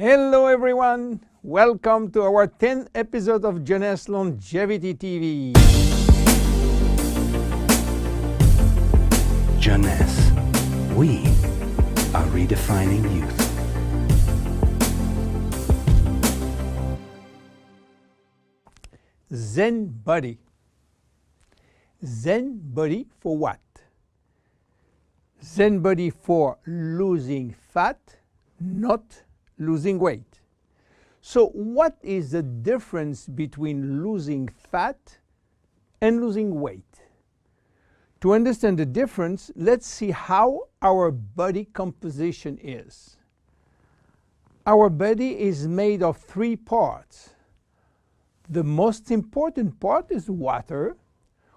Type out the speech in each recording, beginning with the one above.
Hello everyone, welcome to our 10th episode of Jeunesse Longevity TV. Jeunesse, we are redefining youth. Zen Bodi. Zen Bodi for what? Zen Bodi for losing fat, not losing weight. So what is the difference between losing fat and losing weight? To understand the difference, let's see how our body composition is. Our body is made of 3 parts. The most important part is water,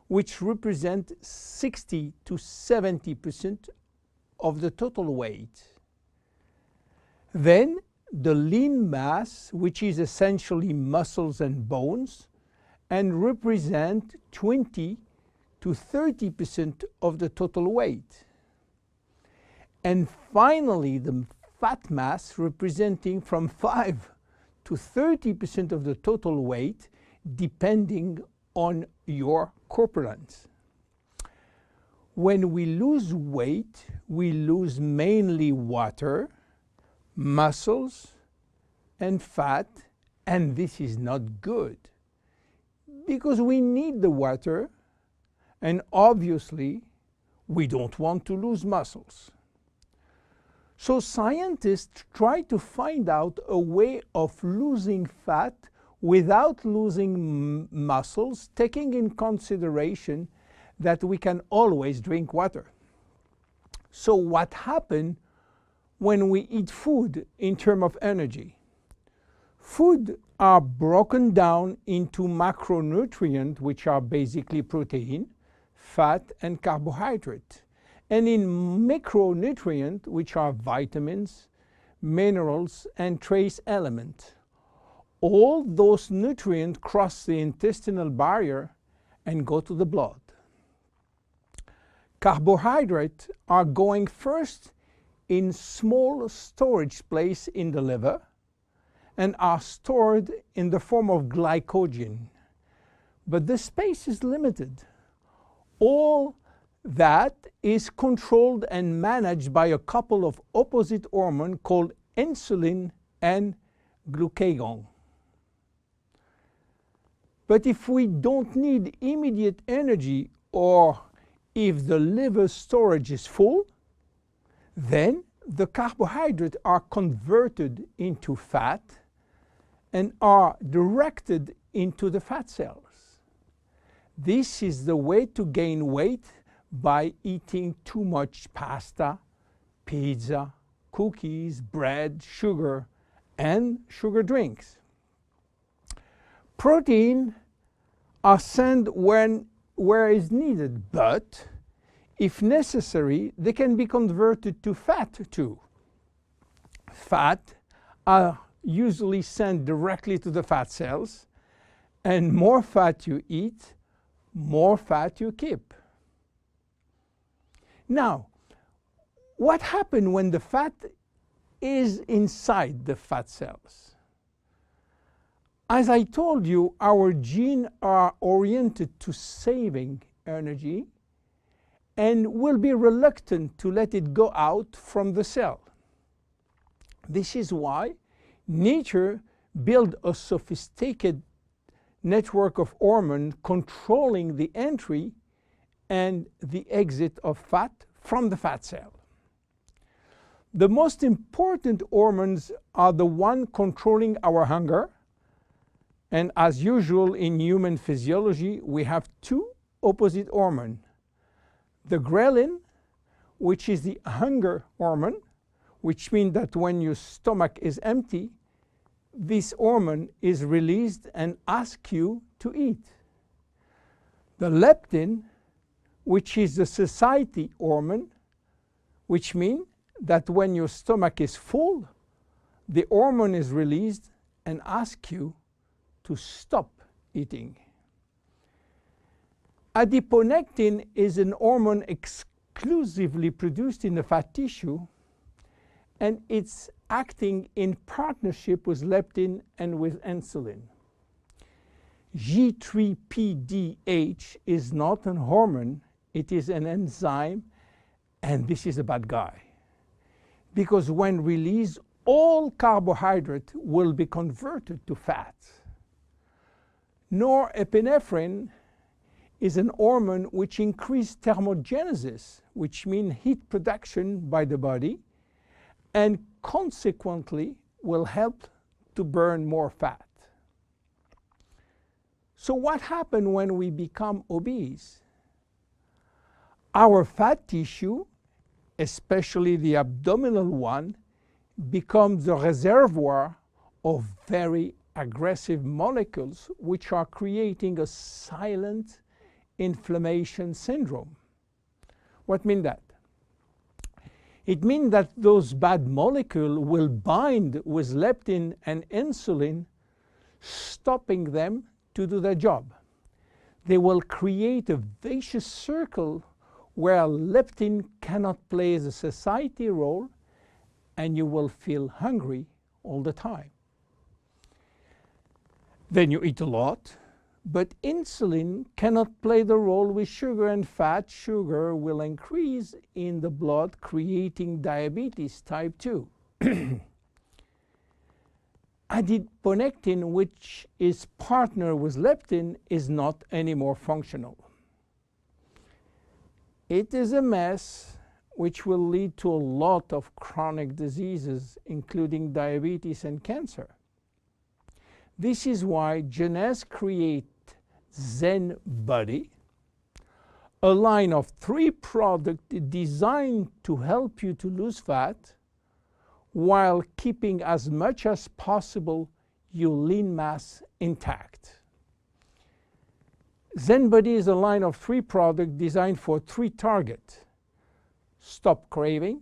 which represents 60 to 70% of the total weight. Then the lean mass, which is essentially muscles and bones, and represent 20 to 30% of the total weight. And finally, the fat mass, representing from 5 to 30% of the total weight, depending on your corpulence. When we lose weight, we lose mainly water, muscles, and fat, and this is not good because we need the water, and obviously we don't want to lose muscles. So scientists try to find out a way of losing fat without losing muscles, taking in consideration that we can always drink water. So what happens when we eat food in terms of energy? Food are broken down into macronutrients, which are basically protein, fat, and carbohydrate, and in micronutrients, which are vitamins, minerals, and trace elements. All those nutrients cross the intestinal barrier and go to the blood. Carbohydrates are going first in small storage place in the liver and are stored in the form of glycogen. But the space is limited. All that is controlled and managed by a couple of opposite hormones called insulin and glucagon. But if we don't need immediate energy, or if the liver storage is full, then the carbohydrates are converted into fat and are directed into the fat cells. This is the way to gain weight by eating too much pasta, pizza, cookies, bread, sugar, and sugar drinks. Protein are sent where is needed, but if necessary, they can be converted to fat too. Fat are usually sent directly to the fat cells, and more fat you eat, more fat you keep. Now, what happens when the fat is inside the fat cells? As I told you, our genes are oriented to saving energy and will be reluctant to let it go out from the cell. This is why nature built a sophisticated network of hormones controlling the entry and the exit of fat from the fat cell. The most important hormones are the ones controlling our hunger, and as usual in human physiology, we have 2 opposite hormones. The ghrelin, which is the hunger hormone, which means that when your stomach is empty, this hormone is released and asks you to eat. The leptin, which is the satiety hormone, which means that when your stomach is full, the hormone is released and asks you to stop eating. Adiponectin is an hormone exclusively produced in the fat tissue, and its acting in partnership with leptin and with insulin. G3PDH is not a hormone, it is an enzyme, and this is a bad guy. Because when released, all carbohydrate will be converted to fat. Norepinephrine is an hormone which increases thermogenesis, which means heat production by the body, and consequently will help to burn more fat. So what happens when we become obese? Our fat tissue, especially the abdominal one, becomes the reservoir of very aggressive molecules which are creating a silent inflammation syndrome. What means that? It means that those bad molecules will bind with leptin and insulin, stopping them to do their job. They will create a vicious circle where leptin cannot play the satiety role, and you will feel hungry all the time. Then you eat a lot, but insulin cannot play the role with sugar and fat. Sugar will increase in the blood, creating diabetes type 2. Adiponectin, which is partner with leptin, is not anymore functional. It is a mess which will lead to a lot of chronic diseases, including diabetes and cancer. This is why Jeunesse created Zen Bodi, a line of 3 products designed to help you to lose fat while keeping as much as possible your lean mass intact. Zen Bodi is a line of 3 products designed for 3 targets: stop craving,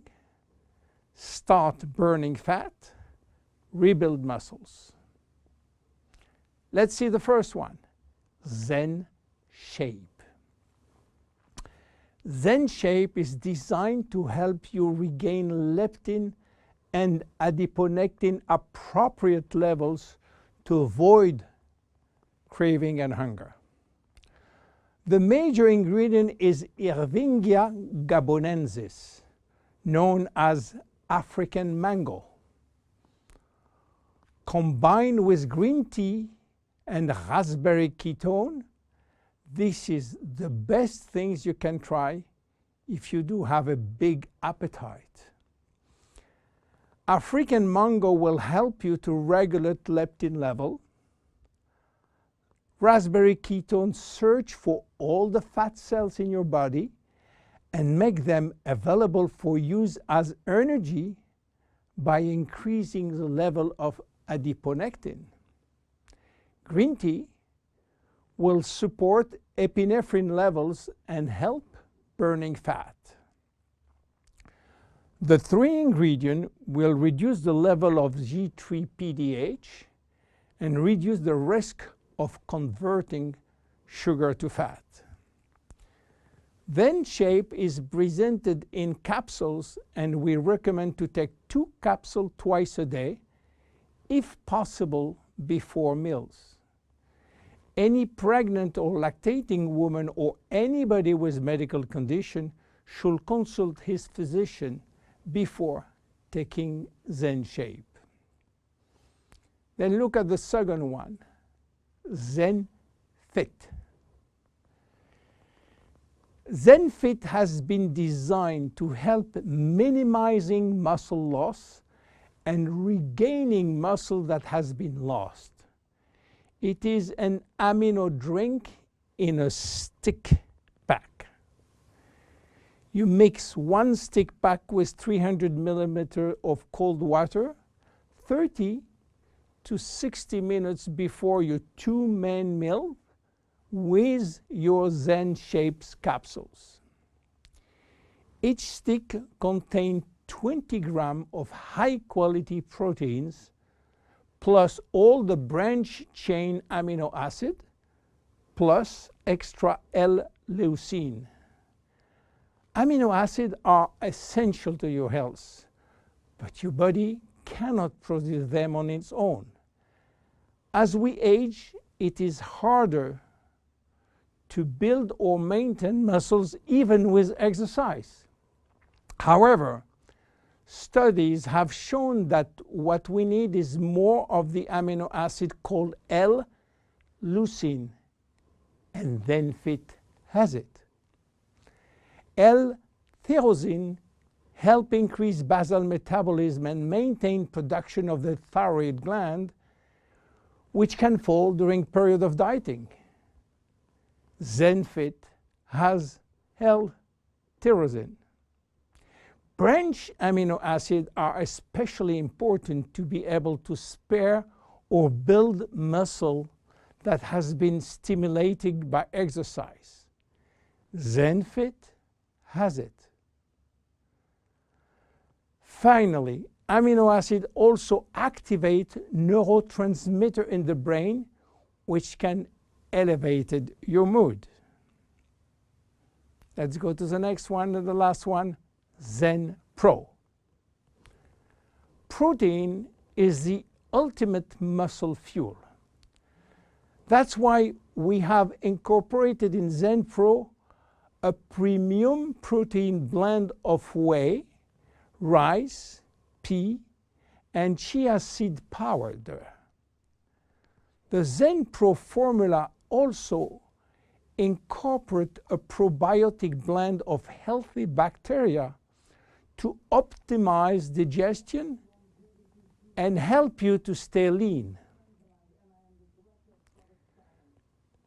start burning fat, rebuild muscles. Let's see the first one, Zen Shape. Zen Shape is designed to help you regain leptin and adiponectin appropriate levels to avoid craving and hunger. The major ingredient is Ervingia gabonensis, known as African mango. Combined with green tea and raspberry ketone, this is the best things you can try if you do have a big appetite. African mango will help you to regulate leptin level. Raspberry ketone search for all the fat cells in your body and make them available for use as energy by increasing the level of adiponectin. Green tea will support epinephrine levels and help burning fat. The 3 ingredients will reduce the level of G3PDH and reduce the risk of converting sugar to fat. Zen Shape is presented in capsules, and we recommend to take 2 capsules twice a day, if possible before meals. Any pregnant or lactating woman or anybody with medical condition should consult his physician before taking Zen Shape. Then look at the second one, Zen Fit. Zen Fit has been designed to help minimizing muscle loss and regaining muscle that has been lost. It is an amino drink in a stick pack. You mix 1 stick pack with 300 milliliters of cold water 30 to 60 minutes before your 2 main meal with your Zen Shapes capsules. Each stick contains 20 grams of high-quality proteins plus all the branch-chain amino acid plus extra L-leucine. Amino acids are essential to your health, but your body cannot produce them on its own. As we age, it is harder to build or maintain muscles even with exercise. However, studies have shown that what we need is more of the amino acid called L-leucine, and ZenFit has it. L-tyrosine helps increase basal metabolism and maintain production of the thyroid gland, which can fall during period of dieting. ZenFit has L-tyrosine. Branch amino acids are especially important to be able to spare or build muscle that has been stimulated by exercise. ZenFit has it. Finally, amino acids also activate neurotransmitter in the brain, which can elevate your mood. Let's go to the next one and the last one, Zen Pro. Protein is the ultimate muscle fuel. That's why we have incorporated in Zen Pro a premium protein blend of whey, rice, pea, and chia seed powder. The Zen Pro formula also incorporates a probiotic blend of healthy bacteria to optimize digestion and help you to stay lean.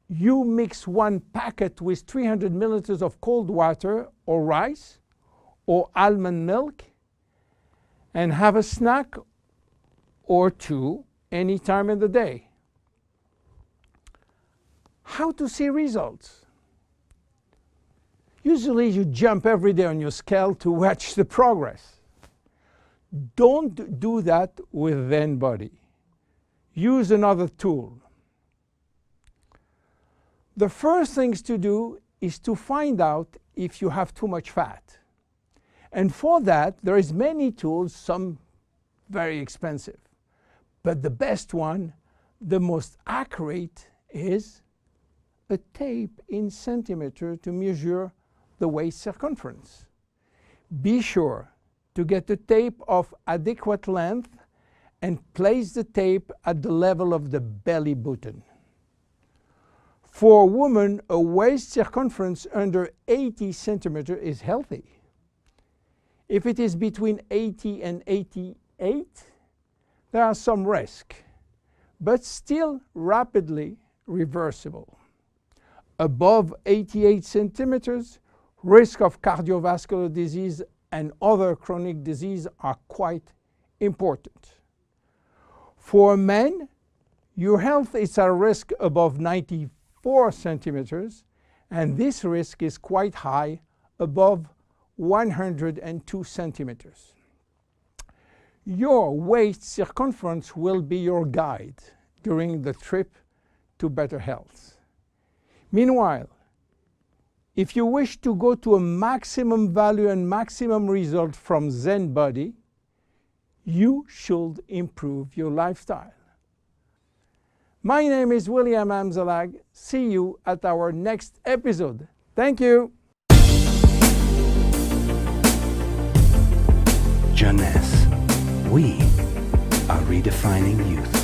You mix one packet with 300 milliliters of cold water or rice or almond milk and have a snack or two any time in the day. How to see results? Usually you jump every day on your scale to watch the progress. Don't do that with Zen Bodi. Use another tool. The first things to do is to find out if you have too much fat. And for that, there is many tools, some very expensive. But the best one, the most accurate, is a tape in centimeter to measure the waist circumference. Be sure to get a tape of adequate length and place the tape at the level of the belly button. For a woman, a waist circumference under 80 centimeters is healthy. If it is between 80 and 88, there are some risk, but still rapidly reversible. Above 88 centimeters, risk of cardiovascular disease and other chronic disease are quite important. For men, your health is at risk above 94 centimeters, and this risk is quite high, above 102 centimeters. Your waist circumference will be your guide during the trip to better health. Meanwhile, if you wish to go to a maximum value and maximum result from Zen Bodi, you should improve your lifestyle. My name is William Amzalag. See you at our next episode. Thank you. Jeunesse. We are redefining youth.